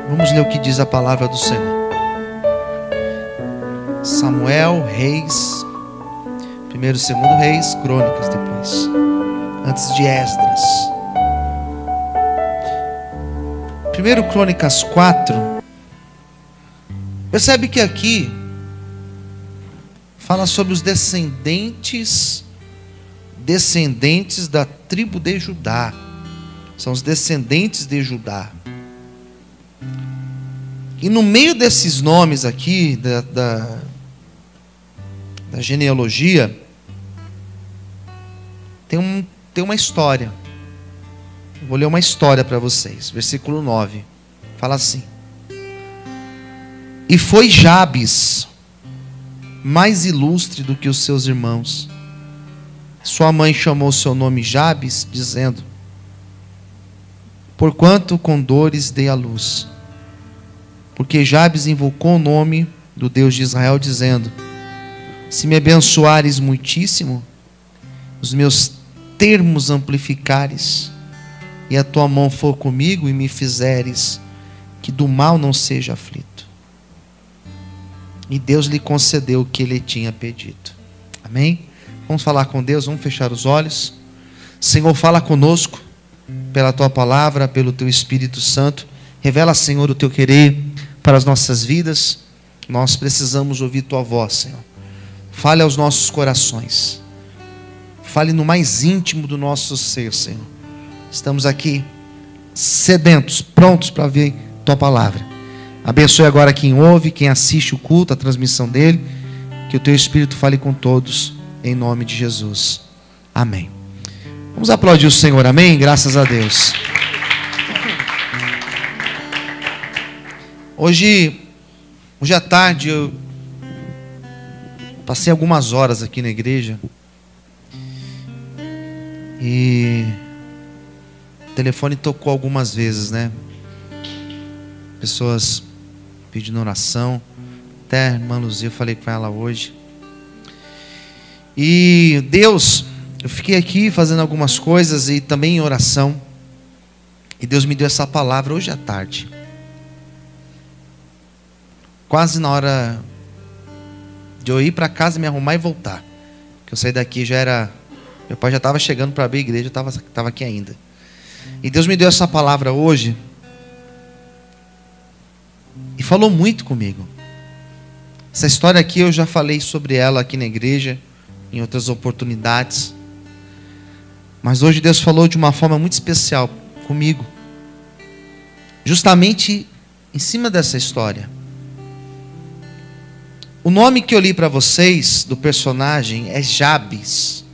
Vamos ler o que diz a palavra do Senhor. Samuel, Reis, primeiro, segundo Reis, Crônicas depois, antes de Esdras. Primeiro Crônicas 4. Percebe que aqui fala sobre os descendentes da tribo de Judá. São os descendentes de Judá. E no meio desses nomes aqui, da genealogia, tem uma história. Eu vou ler uma história para vocês. Versículo 9. Fala assim: E foi Jabes mais ilustre do que os seus irmãos. Sua mãe chamou seu nome Jabes, dizendo: Porquanto com dores dei à luz. Porque Jabes invocou o nome do Deus de Israel, dizendo: Se me abençoares muitíssimo, os meus termos amplificares, e a tua mão for comigo e me fizeres que do mal não seja aflito. E Deus lhe concedeu o que ele tinha pedido. Amém? Vamos falar com Deus, vamos fechar os olhos. Senhor, fala conosco pela tua palavra, pelo teu Espírito Santo. Revela, Senhor, o teu querer para as nossas vidas. Nós precisamos ouvir tua voz, Senhor. Fale aos nossos corações. Fale no mais íntimo do nosso ser, Senhor. Estamos aqui sedentos, prontos para ver tua palavra. Abençoe agora quem ouve, quem assiste o culto, a transmissão dele. Que o teu Espírito fale com todos, em nome de Jesus. Amém. Vamos aplaudir o Senhor, amém? Graças a Deus. Hoje à tarde eu passei algumas horas aqui na igreja e o telefone tocou algumas vezes, né? Pessoas pedindo oração. Até a irmã Luzia, eu falei com ela hoje. E Deus, eu fiquei aqui fazendo algumas coisas e também em oração. E Deus me deu essa palavra hoje à tarde. Quase na hora de eu ir para casa, me arrumar e voltar. Que eu saí daqui, meu pai já estava chegando para abrir a igreja, eu estava aqui ainda. E Deus me deu essa palavra hoje. E falou muito comigo. Essa história aqui eu já falei sobre ela aqui na igreja, em outras oportunidades. Mas hoje Deus falou de uma forma muito especial comigo. Justamente em cima dessa história. O nome que eu li para vocês do personagem é Jabes.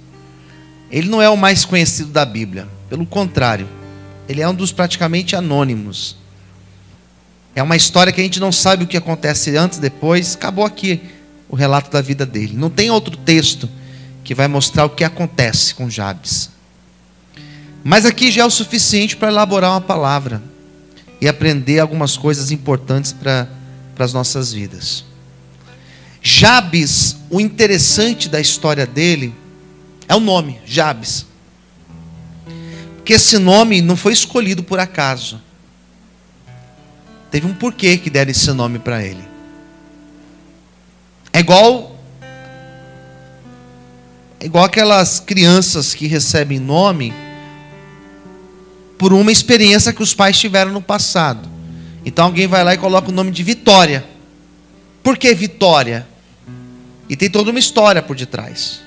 Ele não é o mais conhecido da Bíblia. Pelo contrário, ele é um dos praticamente anônimos. É uma história que a gente não sabe o que acontece antes, depois. Acabou aqui o relato da vida dele. Não tem outro texto que vai mostrar o que acontece com Jabes. Mas aqui já é o suficiente para elaborar uma palavra e aprender algumas coisas importantes para as nossas vidas. Jabes, o interessante da história dele é o nome, Jabes. Porque esse nome não foi escolhido por acaso. Teve um porquê que deram esse nome para ele. É igual aquelas crianças que recebem nome por uma experiência que os pais tiveram no passado. Então alguém vai lá e coloca o nome de Vitória. Por que Vitória? E tem toda uma história por detrás.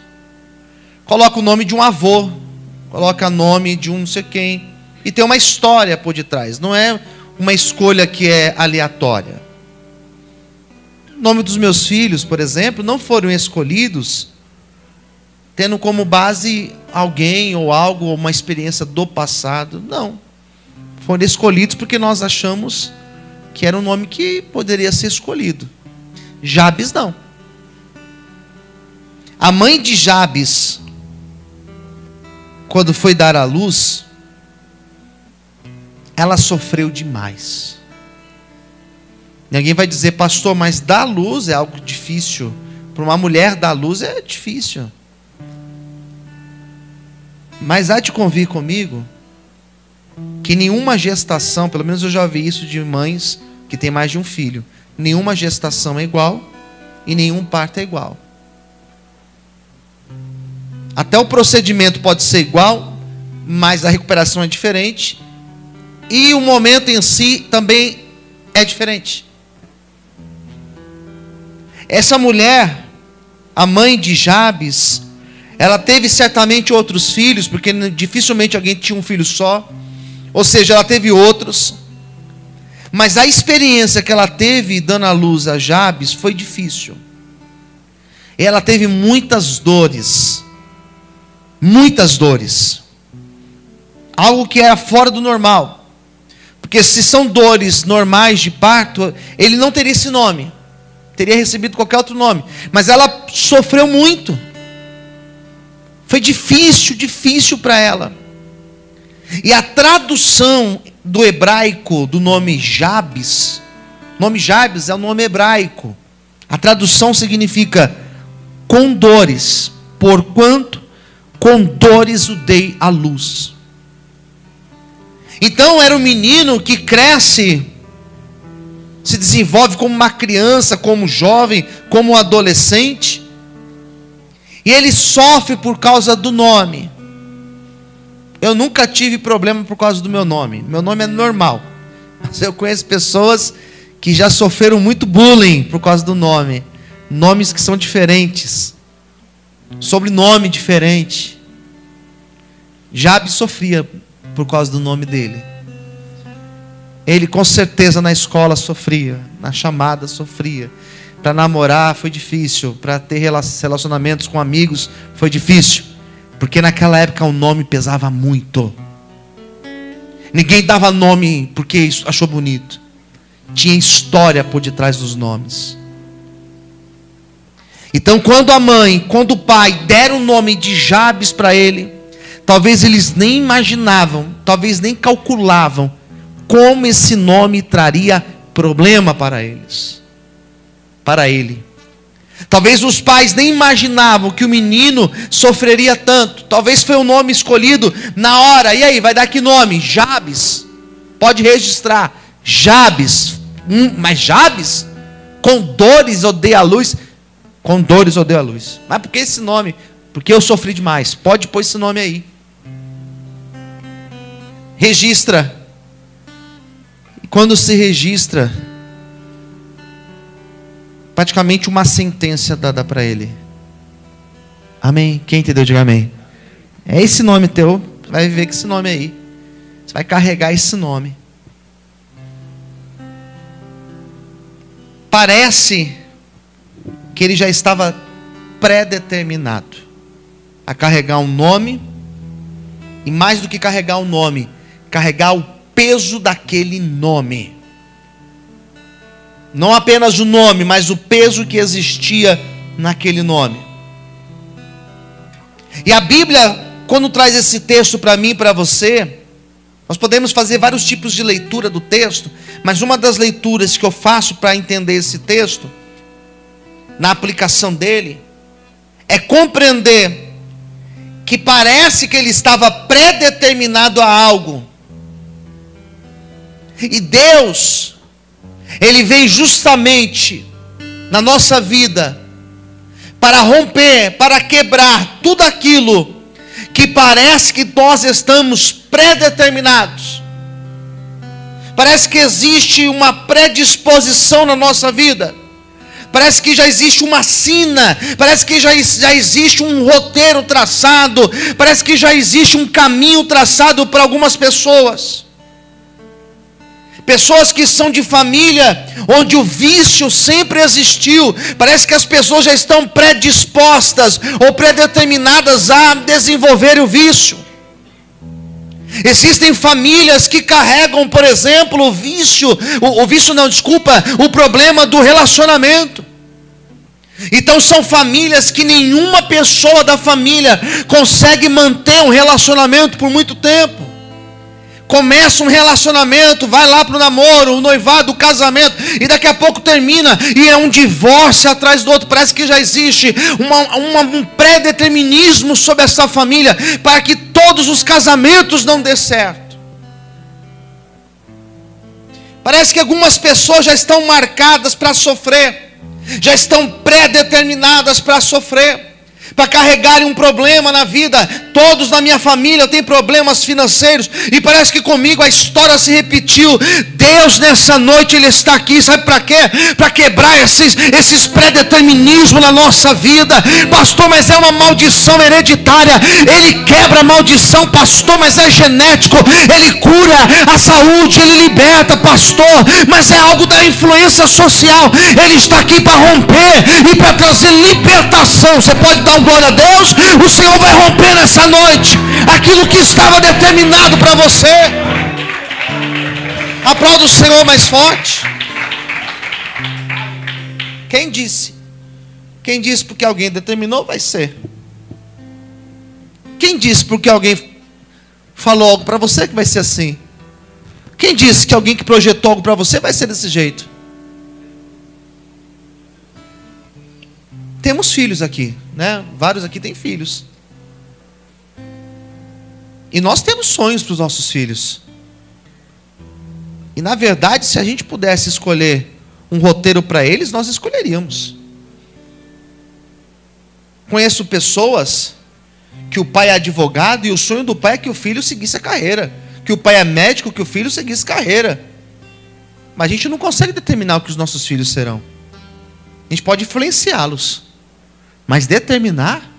Coloca o nome de um avô, coloca o nome de um não sei quem, e tem uma história por detrás. Não é uma escolha que é aleatória. O nome dos meus filhos, por exemplo, não foram escolhidos tendo como base alguém ou algo, ou uma experiência do passado. Não. Foram escolhidos porque nós achamos que era um nome que poderia ser escolhido. Jabes não. A mãe de Jabes, quando foi dar à luz, ela sofreu demais. E alguém vai dizer: pastor, mas dar à luz é algo difícil. Para uma mulher dar à luz é difícil. Mas há de convir comigo que nenhuma gestação, pelo menos eu já vi isso de mães que têm mais de um filho, nenhuma gestação é igual e nenhum parto é igual. Até o procedimento pode ser igual, mas a recuperação é diferente e o momento em si também é diferente. Essa mulher, a mãe de Jabes, ela teve certamente outros filhos, porque dificilmente alguém tinha um filho só, ou seja, ela teve outros, mas a experiência que ela teve dando à luz a Jabes foi difícil. Ela teve muitas dores, algo que era fora do normal, porque se são dores normais de parto, ele não teria esse nome, teria recebido qualquer outro nome, mas ela sofreu muito, foi difícil para ela. E a tradução do hebraico do nome Jabes, nome Jabes é um nome hebraico, a tradução significa com dores, porquanto com dores o dei à luz. Então era um menino que cresce, se desenvolve como uma criança, como jovem, como um adolescente, e ele sofre por causa do nome. Eu nunca tive problema por causa do meu nome é normal, mas eu conheço pessoas que já sofreram muito bullying por causa do nome, nomes que são diferentes, sobrenome diferente. Jabes sofria por causa do nome dele. Ele com certeza na escola sofria, na chamada sofria, para namorar foi difícil, para ter relacionamentos com amigos foi difícil, porque naquela época o nome pesava muito. Ninguém dava nome porque achou bonito, tinha história por detrás dos nomes. Então quando a mãe, quando o pai deram o nome de Jabes para ele, talvez eles nem imaginavam, talvez nem calculavam como esse nome traria problema para eles, para ele. Talvez os pais nem imaginavam que o menino sofreria tanto. Talvez foi um nome escolhido na hora. E aí, vai dar que nome? Jabes. Pode registrar. Jabes. Mas Jabes? Com dores odeia a luz. Com dores odeia a luz. Mas por que esse nome? Porque eu sofri demais. Pode pôr esse nome aí. Registra. E quando se registra, praticamente uma sentença dada para ele. Amém? Quem entendeu? Diga amém. É esse nome teu. Você vai viver com esse nome aí. Você vai carregar esse nome. Parece que ele já estava predeterminado a carregar um nome. E mais do que carregar um nome, carregar o peso daquele nome. Não apenas o nome, mas o peso que existia naquele nome. E a Bíblia, quando traz esse texto para mim e para você, nós podemos fazer vários tipos de leitura do texto, mas uma das leituras que eu faço para entender esse texto, na aplicação dele, é compreender que parece que ele estava predeterminado a algo. E Deus, Ele vem justamente na nossa vida para romper, para quebrar tudo aquilo que parece que nós estamos predeterminados. Parece que existe uma predisposição na nossa vida. Parece que já existe uma sina, parece que já existe um roteiro traçado, parece que já existe um caminho traçado para algumas pessoas. Pessoas que são de família onde o vício sempre existiu. Parece que as pessoas já estão predispostas ou predeterminadas a desenvolver o vício. Existem famílias que carregam, por exemplo, o problema do relacionamento. Então são famílias que nenhuma pessoa da família consegue manter um relacionamento por muito tempo. Começa um relacionamento, vai lá para o namoro, o noivado, o casamento, e daqui a pouco termina, e é um divórcio atrás do outro. Parece que já existe um pré-determinismo sobre essa família, para que todos os casamentos não dê certo. Parece que algumas pessoas já estão marcadas para sofrer, já estão pré-determinadas para sofrer, para carregarem um problema na vida. Todos na minha família têm problemas financeiros, e parece que comigo a história se repetiu. Deus nessa noite, Ele está aqui, sabe para quê? Para quebrar esses pré-determinismos na nossa vida. Pastor, mas é uma maldição hereditária. Ele quebra a maldição, pastor, mas é genético. Ele cura a saúde, Ele liberta, pastor, mas é algo da influência social. Ele está aqui para romper e para trazer libertação. Você pode dar um glória a Deus? O Senhor vai romper nessa noite aquilo que estava determinado para você. Aplauda o Senhor mais forte. Quem disse? Quem disse porque alguém determinou, vai ser. Quem disse porque alguém falou algo para você que vai ser assim? Quem disse que alguém que projetou algo para você vai ser desse jeito? Temos filhos aqui, né? Vários aqui têm filhos. E nós temos sonhos para os nossos filhos. E na verdade, se a gente pudesse escolher um roteiro para eles, nós escolheríamos. Conheço pessoas que o pai é advogado e o sonho do pai é que o filho seguisse a carreira. Que o pai é médico, que o filho seguisse carreira. Mas a gente não consegue determinar o que os nossos filhos serão. A gente pode influenciá-los, mas determinar?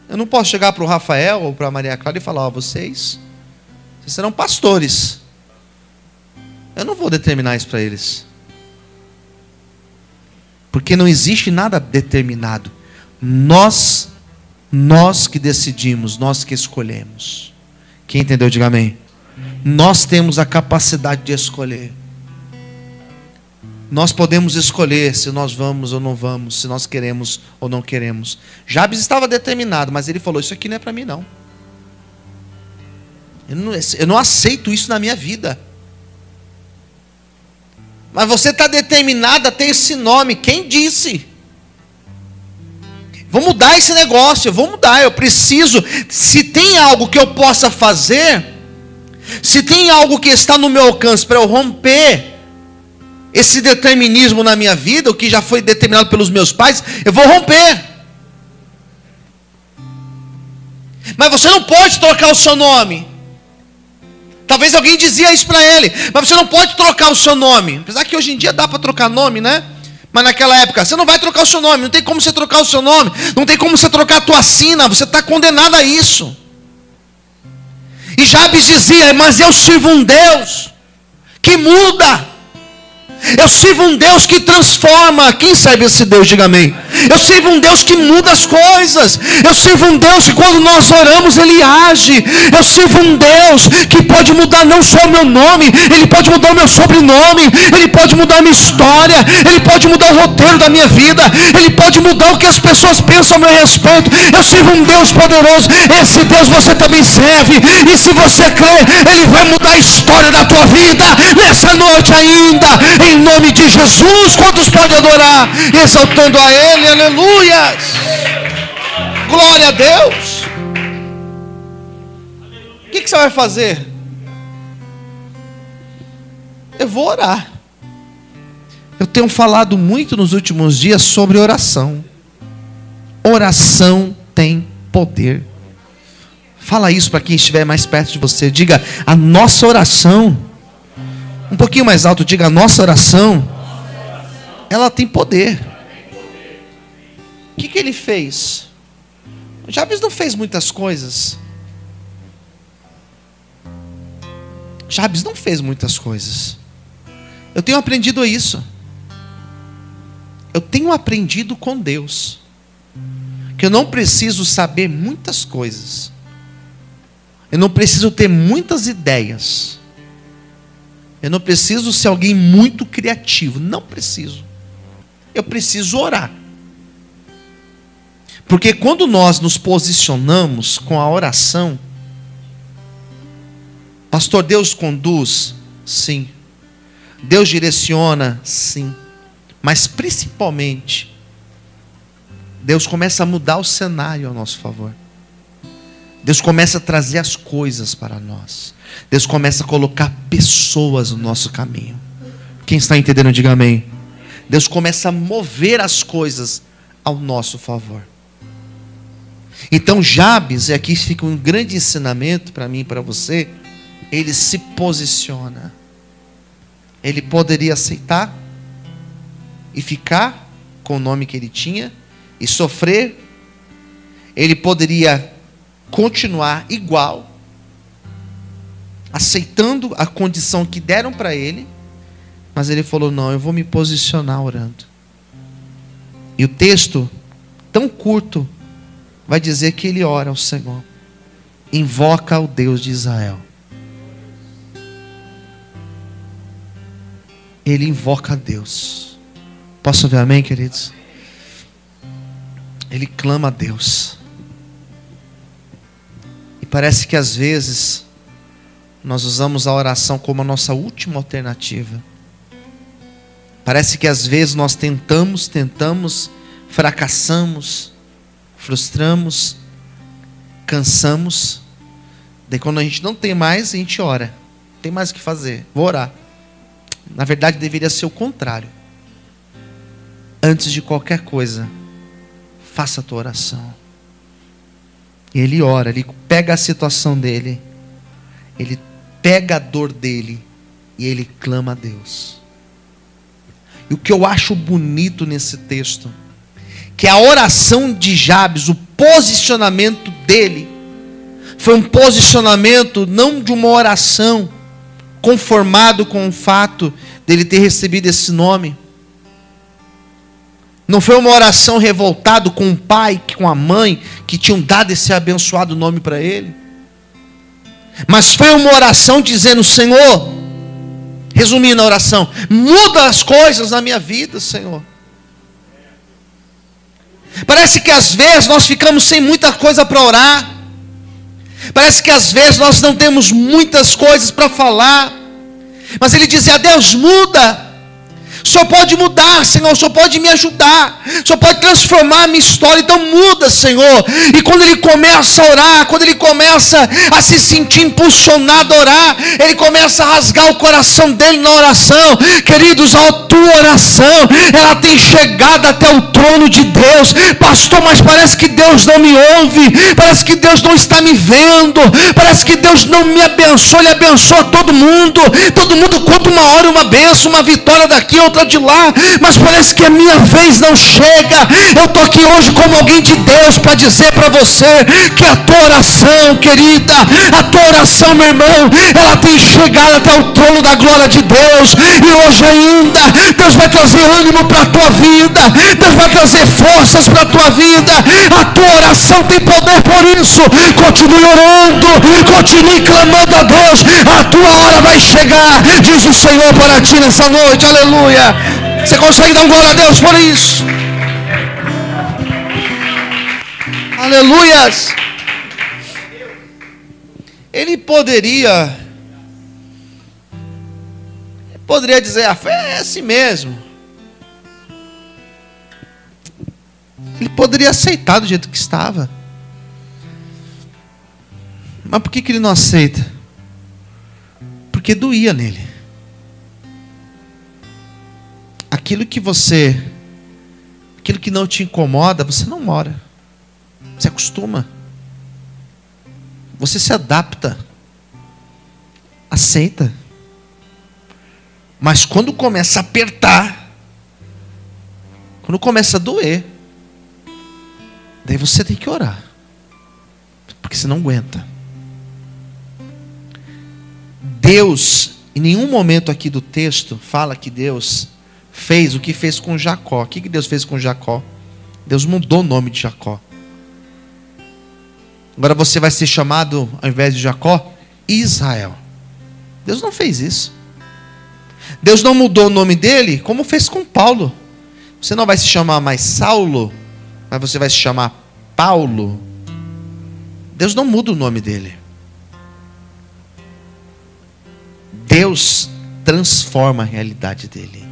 Eu não posso chegar para o Rafael ou para a Maria Clara e falar: ó, vocês serão pastores. Eu não vou determinar isso para eles. Porque não existe nada determinado. Nós que decidimos, nós que escolhemos. Quem entendeu, diga amém. Nós temos a capacidade de escolher. Nós podemos escolher se nós vamos ou não vamos, se nós queremos ou não queremos. Jabes estava determinado, mas ele falou: isso aqui não é para mim não. Eu não aceito isso na minha vida. Mas você está determinado a ter esse nome. Quem disse? Vou mudar esse negócio, eu vou mudar, eu preciso. Se tem algo que eu possa fazer, se tem algo que está no meu alcance para eu romper esse determinismo na minha vida, o que já foi determinado pelos meus pais, eu vou romper. Mas você não pode trocar o seu nome. Talvez alguém dizia isso para ele: mas você não pode trocar o seu nome. Apesar que hoje em dia dá para trocar nome, né? Mas naquela época, você não vai trocar o seu nome. Não tem como você trocar o seu nome. Não tem como você trocar a tua sina. Você está condenado a isso. E Jabes dizia: mas eu sirvo um Deus que muda. Eu sirvo um Deus que transforma. Quem serve esse Deus? Diga amém. Eu sirvo um Deus que muda as coisas. Eu sirvo um Deus que quando nós oramos Ele age. Eu sirvo um Deus que pode mudar não só o meu nome, Ele pode mudar o meu sobrenome, Ele pode mudar a minha história, Ele pode mudar o roteiro da minha vida, Ele pode mudar o que as pessoas pensam a meu respeito. Eu sirvo um Deus poderoso. Esse Deus você também serve. E se você crê, Ele vai mudar a história da tua vida nessa noite ainda, em nome de Jesus. Quantos podem adorar exaltando a Ele? Aleluia! Glória a Deus! O que você vai fazer? Eu vou orar. Eu tenho falado muito nos últimos dias sobre oração. Oração tem poder. Fala isso para quem estiver mais perto de você. Diga: a nossa oração. Um pouquinho mais alto, diga: a nossa oração, ela tem poder. O que ele fez? Jabes não fez muitas coisas. Jabes não fez muitas coisas. Eu tenho aprendido isso. Eu tenho aprendido com Deus que eu não preciso saber muitas coisas. Eu não preciso ter muitas ideias. Eu não preciso ser alguém muito criativo. Não preciso. Eu preciso orar. Porque quando nós nos posicionamos com a oração, Pastor, Deus conduz? Sim. Deus direciona? Sim. Mas principalmente, Deus começa a mudar o cenário ao nosso favor. Deus começa a trazer as coisas para nós. Deus começa a colocar pessoas no nosso caminho. Quem está entendendo, diga amém. Deus começa a mover as coisas ao nosso favor. Então Jabes, e aqui fica um grande ensinamento para mim e para você, ele se posiciona. Ele poderia aceitar e ficar com o nome que ele tinha e sofrer. Ele poderia continuar igual, aceitando a condição que deram para ele, mas ele falou: não, eu vou me posicionar orando. E o texto, tão curto, vai dizer que ele ora ao Senhor, invoca o Deus de Israel. Ele invoca a Deus. Posso ouvir amém, queridos? Ele clama a Deus. E parece que às vezes nós usamos a oração como a nossa última alternativa. Parece que às vezes nós tentamos, fracassamos, frustramos, cansamos. Daí quando a gente não tem mais, a gente ora. Não tem mais o que fazer, vou orar. Na verdade deveria ser o contrário. Antes de qualquer coisa, faça a tua oração. E ele ora, ele pega a situação dele, ele pega a dor dele e ele clama a Deus. E o que eu acho bonito nesse texto, que a oração de Jabes, o posicionamento dele, foi um posicionamento não de uma oração conformado com o fato dele ter recebido esse nome. Não foi uma oração revoltado com o pai, com a mãe, que tinham dado esse abençoado nome para ele. Mas foi uma oração dizendo: Senhor, resumindo a oração, muda as coisas na minha vida, Senhor. Parece que às vezes nós ficamos sem muita coisa para orar. Parece que às vezes nós não temos muitas coisas para falar. Mas ele dizia: Deus, muda. O Senhor pode mudar, Senhor. O Senhor pode me ajudar. O Senhor pode transformar a minha história. Então muda, Senhor. E quando ele começa a orar, quando ele começa a se sentir impulsionado a orar, ele começa a rasgar o coração dele na oração. Queridos, a tua oração, ela tem chegado até o trono de Deus. Pastor, mas parece que Deus não me ouve. Parece que Deus não está me vendo. Parece que Deus não me abençoa. Ele abençoa todo mundo. Todo mundo conta uma hora uma bênção, uma vitória daqui, outra de lá, mas parece que a minha vez não chega. Eu estou aqui hoje como alguém de Deus para dizer para você que a tua oração, querida, a tua oração, meu irmão, ela tem chegado até o trono da glória de Deus. E hoje ainda Deus vai trazer ânimo para a tua vida, Deus vai trazer forças para a tua vida. A tua oração tem poder, por isso continue orando, continue clamando a Deus. A tua hora vai chegar, diz o Senhor para ti nessa noite. Aleluia. Você consegue dar um glória a Deus por isso? Aleluias. Ele poderia dizer: a fé é assim mesmo. Ele poderia aceitar do jeito que estava. Mas por que ele não aceita? Porque doía nele. Aquilo que não te incomoda, você não mora. Você acostuma. Você se adapta. Aceita. Mas quando começa a apertar, quando começa a doer, daí você tem que orar. Porque você não aguenta. Deus, em nenhum momento aqui do texto, fala que Deus fez o que fez com Jacó. O que Deus fez com Jacó? Deus mudou o nome de Jacó. Agora você vai ser chamado, ao invés de Jacó, Israel. Deus não fez isso. Deus não mudou o nome dele, como fez com Paulo. Você não vai se chamar mais Saulo, mas você vai se chamar Paulo. Deus não muda o nome dele. Deus transforma a realidade dele.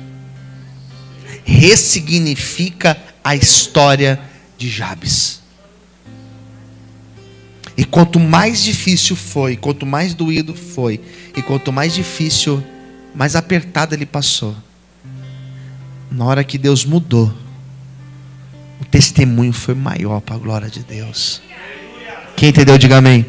Ressignifica a história de Jabes. E quanto mais difícil foi, quanto mais doído foi, e quanto mais difícil, mais apertado ele passou, na hora que Deus mudou, o testemunho foi maior para a glória de Deus. Quem entendeu, diga amém.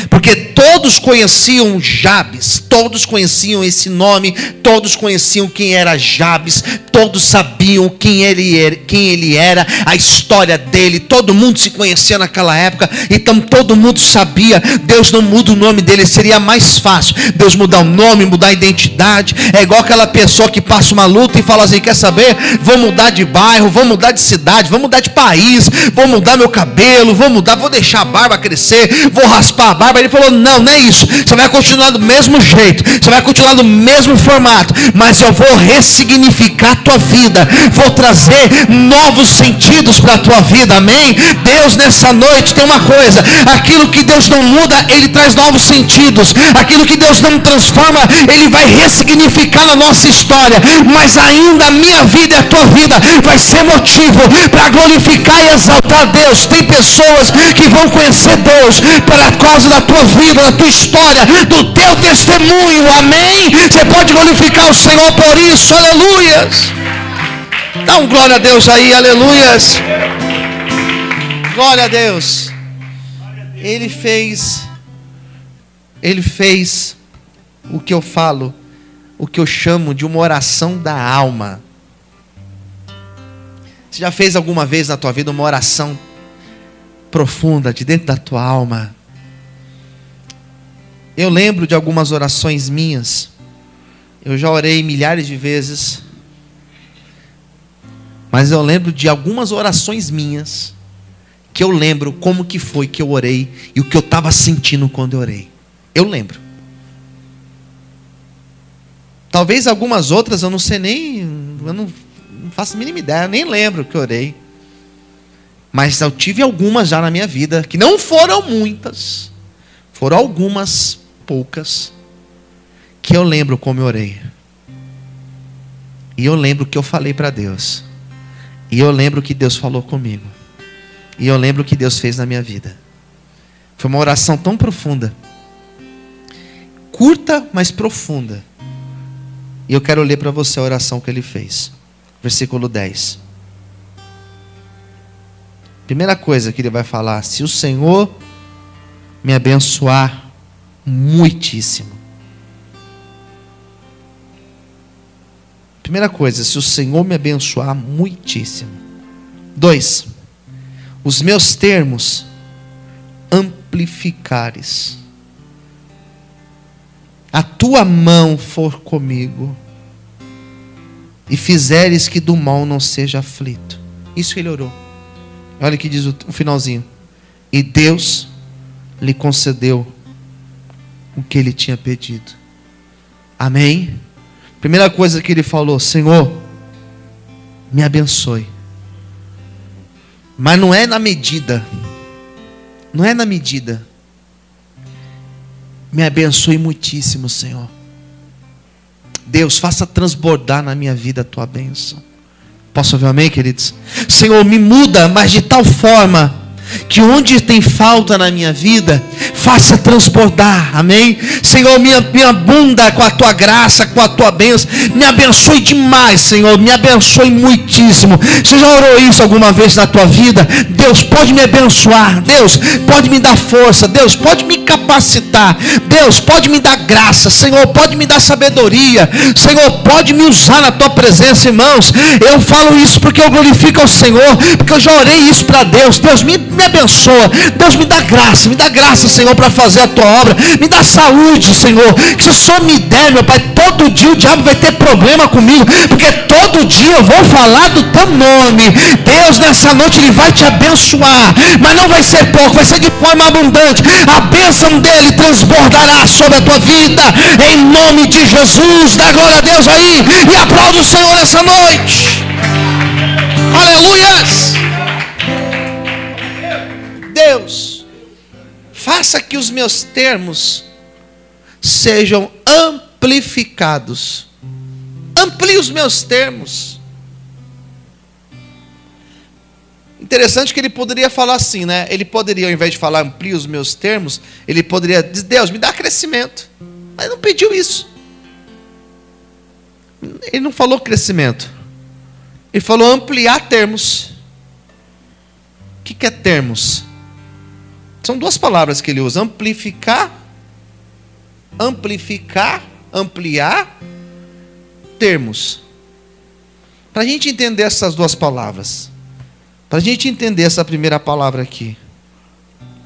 Porque todos conheciam Jabes, todos conheciam esse nome, todos conheciam quem era Jabes, todos sabiam quem ele era, a história dele, todo mundo se conhecia naquela época, então todo mundo sabia. Deus não muda o nome dele, seria mais fácil Deus mudar o nome, mudar a identidade. É igual aquela pessoa que passa uma luta e fala assim: quer saber, vou mudar de bairro, vou mudar de cidade, vou mudar de país, vou mudar meu cabelo, vou deixar a barba crescer, vou raspar a barba. Ele falou: não é isso, você vai continuar do mesmo jeito, você vai continuar do mesmo formato, mas eu vou ressignificar a tua vida, vou trazer novos sentidos para a tua vida, amém? Deus nessa noite tem uma coisa: aquilo que Deus não muda, Ele traz novos sentidos, aquilo que Deus não transforma, Ele vai ressignificar na nossa história, mas ainda a minha vida e a tua vida vai ser motivo para glorificar e exaltar Deus. Tem pessoas que vão conhecer Deus pela causa da tua vida, da tua história, do teu testemunho, amém? Você pode glorificar o Senhor por isso, aleluias. Dá um glória a Deus aí, aleluias. Glória a Deus. Ele fez o que eu falo, o que eu chamo de uma oração da alma. Você já fez alguma vez na tua vida uma oração profunda, de dentro da tua alma? Eu lembro de algumas orações minhas. Eu já orei milhares de vezes. Mas eu lembro de algumas orações minhas, que eu lembro como que foi que eu orei e o que eu estava sentindo quando eu orei. Eu lembro. Talvez algumas outras eu não sei nem, eu não faço a mínima ideia, eu nem lembro que eu orei. Mas eu tive algumas já na minha vida, que não foram muitas, foram algumas poucas, que eu lembro como eu orei. E eu lembro que eu falei para Deus. E eu lembro que Deus falou comigo. E eu lembro o que Deus fez na minha vida. Foi uma oração tão profunda. Curta, mas profunda. E eu quero ler para você a oração que ele fez. Versículo 10. Primeira coisa que ele vai falar: se o Senhor me abençoar muitíssimo. Primeira coisa: se o Senhor me abençoar muitíssimo. 2. Os meus termos amplificares. A tua mão for comigo, e fizeres que do mal não seja aflito. Isso que ele orou. Olha o que diz o finalzinho. E Deus lhe concedeu o que ele tinha pedido. Amém? Primeira coisa que ele falou: Senhor, me abençoe. Mas não é na medida. Não é na medida. Me abençoe muitíssimo, Senhor. Deus, faça transbordar na minha vida a tua bênção. Posso ouvir um amém, queridos? Senhor, me muda, mas de tal forma que onde tem falta na minha vida, faça transbordar, amém? Senhor, me abunda com a tua graça, com a tua bênção, me abençoe demais, Senhor, me abençoe muitíssimo. Você já orou isso alguma vez na tua vida? Deus pode me abençoar, Deus pode me dar força, Deus pode me capacitar, Deus pode me dar graça, Senhor pode me dar sabedoria, Senhor pode me usar na tua presença, irmãos. Eu falo isso porque eu glorifico ao Senhor, porque eu já orei isso para Deus. Deus me abençoa, Deus me dá graça, Senhor, para fazer a tua obra, me dá saúde, Senhor, que se o Senhor me der, meu Pai, todo dia o diabo vai ter problema comigo, porque todo dia eu vou falar do teu nome. Deus nessa noite Ele vai te abençoar, mas não vai ser pouco, vai ser de forma abundante. A bênção dele transbordará sobre a tua vida, em nome de Jesus. Dá glória a Deus aí e aplaude o Senhor nessa noite. Aleluias. Deus, faça que os meus termos sejam amplificados. Amplie os meus termos. Interessante que ele poderia falar assim, né? Ele poderia, ao invés de falar amplie os meus termos, ele poderia dizer, Deus, me dá crescimento. Mas não pediu isso. Ele não falou crescimento. Ele falou ampliar termos. O que é termos? São duas palavras que ele usa. Amplificar, ampliar, termos. Para a gente entender essas duas palavras, para a gente entender essa primeira palavra aqui,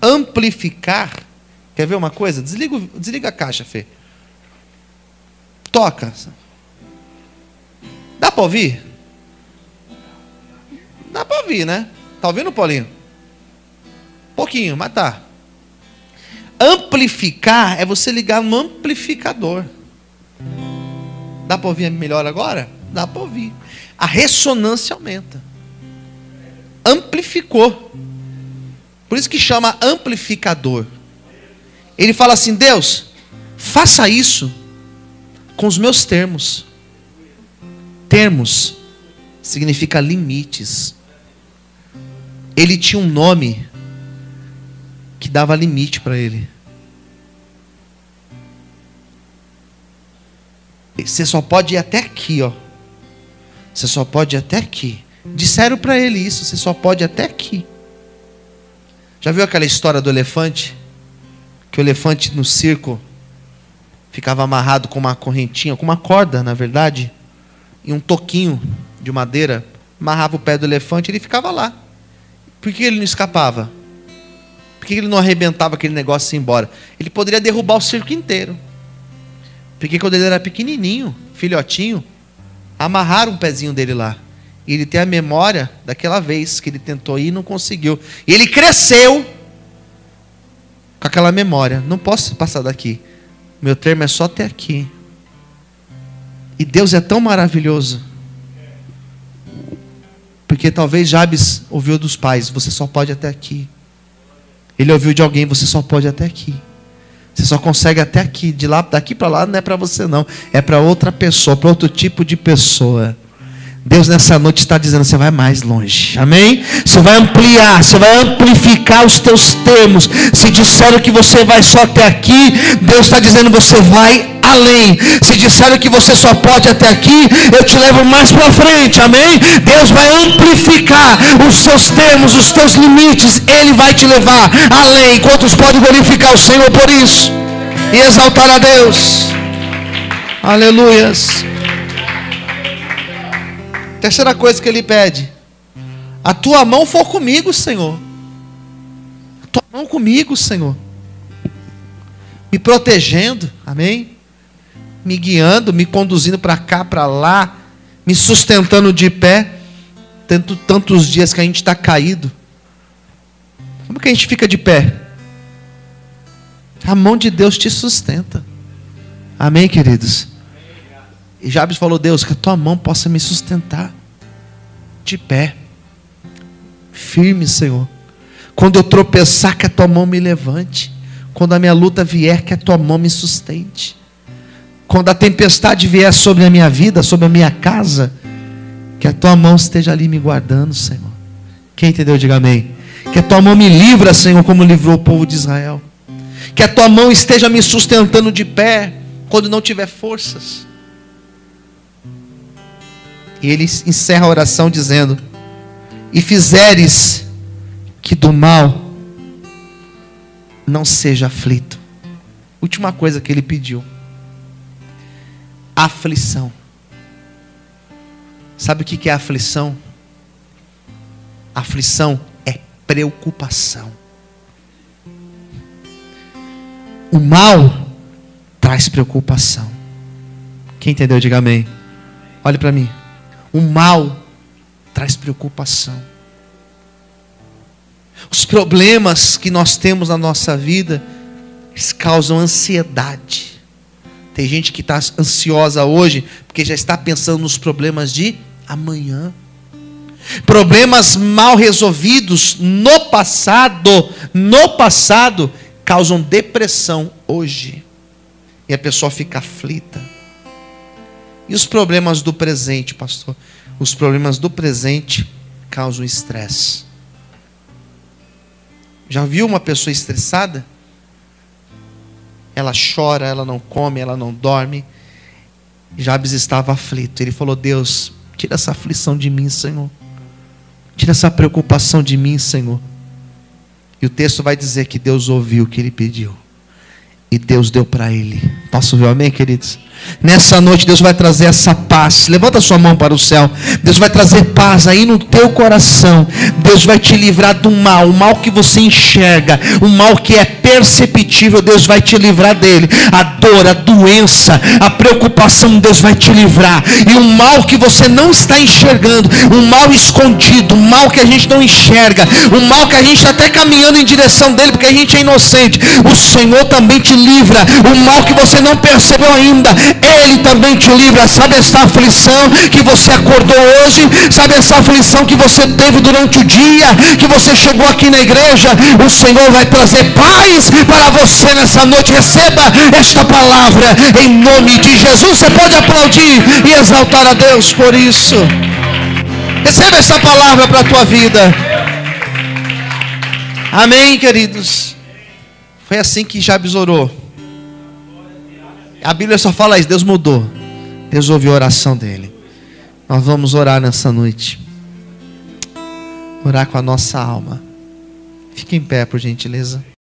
amplificar, quer ver uma coisa? Desliga a caixa, Fê. Toca. Dá para ouvir? Dá para ouvir, né? Tá ouvindo, Paulinho? Pouquinho, mas tá. Amplificar é você ligar no amplificador. Dá para ouvir melhor agora? Dá para ouvir. A ressonância aumenta. Amplificou. Por isso que chama amplificador. Ele fala assim, Deus, faça isso com os meus termos. Termos significa limites. Ele tinha um nome que dava limite para ele. Você só pode ir até aqui, ó. Você só pode ir até aqui. Disseram para ele isso, você só pode ir até aqui. Já viu aquela história do elefante? Que o elefante no circo ficava amarrado com uma correntinha, com uma corda, na verdade, e um toquinho de madeira, amarrava o pé do elefante e ele ficava lá. Por que ele não escapava? Por que ele não arrebentava aquele negócio e ia embora? Ele poderia derrubar o circo inteiro. Porque quando ele era pequenininho, filhotinho, amarraram um pezinho dele lá. E ele tem a memória daquela vez que ele tentou ir e não conseguiu. E ele cresceu com aquela memória. Não posso passar daqui. Meu termo é só até aqui. E Deus é tão maravilhoso. Porque talvez Jabes ouviu dos pais, você só pode até aqui. Ele ouviu de alguém, você só pode até aqui. Você só consegue até aqui. De lá, daqui para lá não é para você não. É para outra pessoa, para outro tipo de pessoa. Deus nessa noite está dizendo, você vai mais longe. Amém? Você vai ampliar, você vai amplificar os teus termos. Se disseram que você vai só até aqui, Deus está dizendo, você vai além. Se disseram que você só pode até aqui, eu te levo mais para frente. Amém? Deus vai amplificar os seus termos, os teus limites. Ele vai te levar além. Quantos podem glorificar o Senhor por isso? E exaltar a Deus. Aleluias. Terceira coisa que ele pede: a tua mão for comigo, Senhor. A tua mão comigo, Senhor. Me protegendo, amém? Me guiando, me conduzindo para cá, para lá, me sustentando de pé. Tantos dias que a gente está caído. Como que a gente fica de pé? A mão de Deus te sustenta. Amém, queridos? E Jabes falou, Deus, que a tua mão possa me sustentar de pé, firme, Senhor. Quando eu tropeçar, que a tua mão me levante. Quando a minha luta vier, que a tua mão me sustente. Quando a tempestade vier sobre a minha vida, sobre a minha casa, que a tua mão esteja ali me guardando, Senhor. Quem entendeu, diga amém. Que a tua mão me livra, Senhor, como livrou o povo de Israel. Que a tua mão esteja me sustentando de pé, quando não tiver forças. E ele encerra a oração dizendo, e fizeres que do mal não seja aflito. Última coisa que ele pediu: aflição. Sabe o que é aflição? Aflição é preocupação. O mal traz preocupação. Quem entendeu, diga amém. Olhe para mim. O mal traz preocupação. Os problemas que nós temos na nossa vida, eles causam ansiedade. Tem gente que está ansiosa hoje, porque já está pensando nos problemas de amanhã. Problemas mal resolvidos no passado, causam depressão hoje. E a pessoa fica aflita. E os problemas do presente, pastor? Os problemas do presente causam estresse. Já viu uma pessoa estressada? Ela chora, ela não come, ela não dorme. Jabes estava aflito. Ele falou: Deus, tira essa aflição de mim, Senhor. Tira essa preocupação de mim, Senhor. E o texto vai dizer que Deus ouviu o que ele pediu. E Deus deu para ele. Posso ver, amém, queridos? Nessa noite Deus vai trazer essa paz. Levanta sua mão para o céu. Deus vai trazer paz aí no teu coração. Deus vai te livrar do mal. O mal que você enxerga, o mal que é perceptível, Deus vai te livrar dele. A dor, a doença, a preocupação, Deus vai te livrar. E o mal que você não está enxergando, o mal escondido, o mal que a gente não enxerga, o mal que a gente está até caminhando em direção dele porque a gente é inocente, o Senhor também te livra. O mal que você não percebeu ainda, Ele também te livra. Sabe essa aflição que você acordou hoje? Sabe essa aflição que você teve durante o dia, que você chegou aqui na igreja? O Senhor vai trazer paz para você nessa noite. Receba esta palavra em nome de Jesus. Você pode aplaudir e exaltar a Deus por isso. Receba essa palavra para a tua vida. Amém, queridos. Foi assim que Jabes orou. A Bíblia só fala isso. Deus mudou. Deus ouviu a oração dele. Nós vamos orar nessa noite. Orar com a nossa alma. Fique em pé, por gentileza.